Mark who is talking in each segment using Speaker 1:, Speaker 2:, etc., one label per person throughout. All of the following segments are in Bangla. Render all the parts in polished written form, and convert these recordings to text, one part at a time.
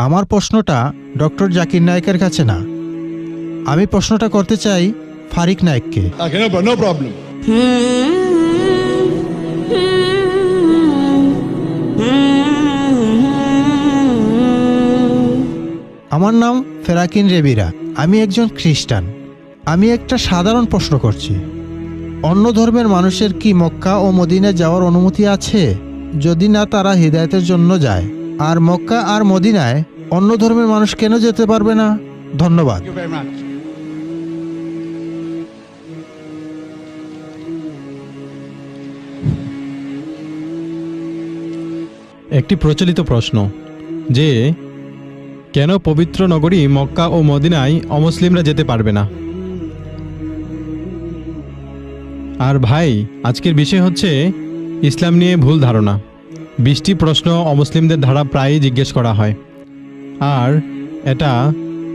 Speaker 1: আমার প্রশ্নটা ডক্টর জাকির নায়েকের কাছে না, আমি প্রশ্নটা করতে চাই ফারিক নায়েককে।
Speaker 2: Okay, no problem.
Speaker 1: আমার নাম ফেরাকিন রেবিরা, আমি একজন খ্রিস্টান। আমি একটা সাধারণ প্রশ্ন করছি, অন্য ধর্মের মানুষের কি মক্কা ও মদিনায় যাওয়ার অনুমতি আছে? যদি না, তারা হিদায়াতের জন্য যায়। আর মক্কা আর মদিনায় অন্য ধর্মের মানুষ কেন যেতে পারবে না? ধন্যবাদ।
Speaker 2: Thank you very much.
Speaker 3: একটি প্রচলিত প্রশ্ন যে কেন পবিত্র নগরী মক্কা ও মদিনায় অমুসলিমরা যেতে পারবে না। আর ভাই, আজকের বিষয় হচ্ছে ইসলাম নিয়ে ভুল ধারণা। 20টি প্রশ্ন অমুসলিমদের দ্বারা প্রায়ই জিজ্ঞেস করা হয়, আর এটা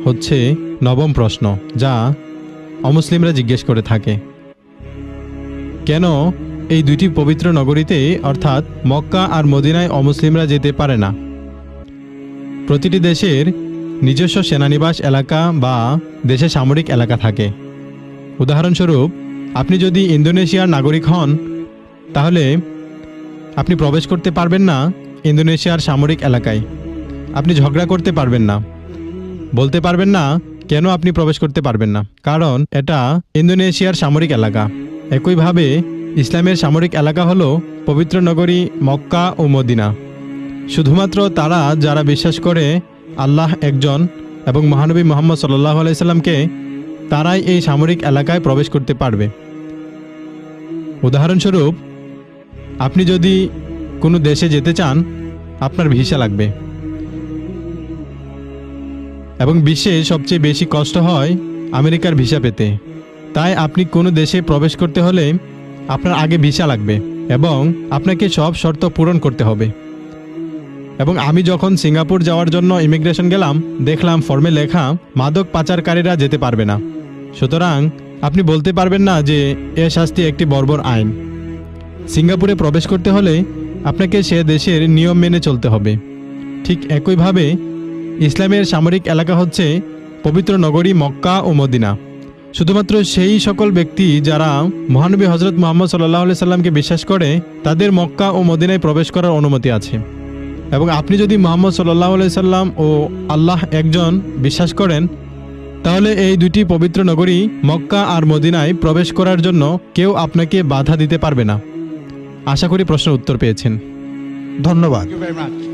Speaker 3: হচ্ছে 9ম প্রশ্ন যা অমুসলিমরা জিজ্ঞেস করে থাকে। কেন এই দুইটি পবিত্র নগরীতে অর্থাৎ মক্কা আর মদিনায় অমুসলিমরা যেতে পারে না? প্রতিটি দেশের নিজস্ব সেনানিবাস এলাকা বা দেশে সামরিক এলাকা থাকে। উদাহরণস্বরূপ, আপনি যদি ইন্দোনেশিয়ার নাগরিক হন তাহলে আপনি প্রবেশ করতে পারবেন না ইন্দোনেশিয়ার সামরিক এলাকায়। আপনি ঝগড়া করতে পারবেন না, বলতে পারবেন না কেন আপনি প্রবেশ করতে পারবেন না, কারণ এটা ইন্দোনেশিয়ার সামরিক এলাকা। একইভাবে ইসলামের সামরিক এলাকা হলো পবিত্র নগরী মক্কা ও মদিনা। শুধুমাত্র তারা যারা বিশ্বাস করে আল্লাহ একজন এবং মহানবী মুহাম্মদ সাল্লাল্লাহু আলাইহি সাল্লামকে, তারাই এই সামরিক এলাকায় প্রবেশ করতে পারবে। উদাহরণস্বরূপ, আপনি যদি কোনো দেশে যেতে চান, আপনার ভিসা লাগবে, এবং বিশ্বে সবচেয়ে বেশি কষ্ট হয় আমেরিকার ভিসা পেতে। তাই আপনি কোনো দেশে প্রবেশ করতে হলে আপনার আগে ভিসা লাগবে এবং আপনাকে সব শর্ত পূরণ করতে হবে। এবং আমি যখন সিঙ্গাপুর যাওয়ার জন্য ইমিগ্রেশন গেলাম, দেখলাম ফর্মে লেখা মাদক পাচারকারীরা যেতে পারবে না। সুতরাং আপনি বলতে পারবেন না যে এ শাস্তি একটি বর্বর আইন। সিঙ্গাপুরে প্রবেশ করতে হলে আপনাকে সে দেশের নিয়ম মেনে চলতে হবে। ঠিক একইভাবে ইসলামের সামরিক এলাকা হচ্ছে পবিত্র নগরী মক্কা ও মদিনা। শুধুমাত্র সেই সকল ব্যক্তি যারা মহানবী হজরত মুহাম্মদ সাল্লাল্লাহু আলাইহি সাল্লামকে বিশ্বাস করে, তাদের মক্কা ও মদিনায় প্রবেশ করার অনুমতি আছে। এবং আপনি যদি মুহাম্মদ সাল্লাল্লাহু আলাইহি সাল্লাম ও আল্লাহ একজন বিশ্বাস করেন, তাহলে এই দুটি পবিত্র নগরী মক্কা আর মদিনায় প্রবেশ করার জন্য কেউ আপনাকে বাধা দিতে পারবে না। আশা করি প্রশ্নের উত্তর পেয়েছেন।
Speaker 1: ধন্যবাদ।
Speaker 2: Thank you very much.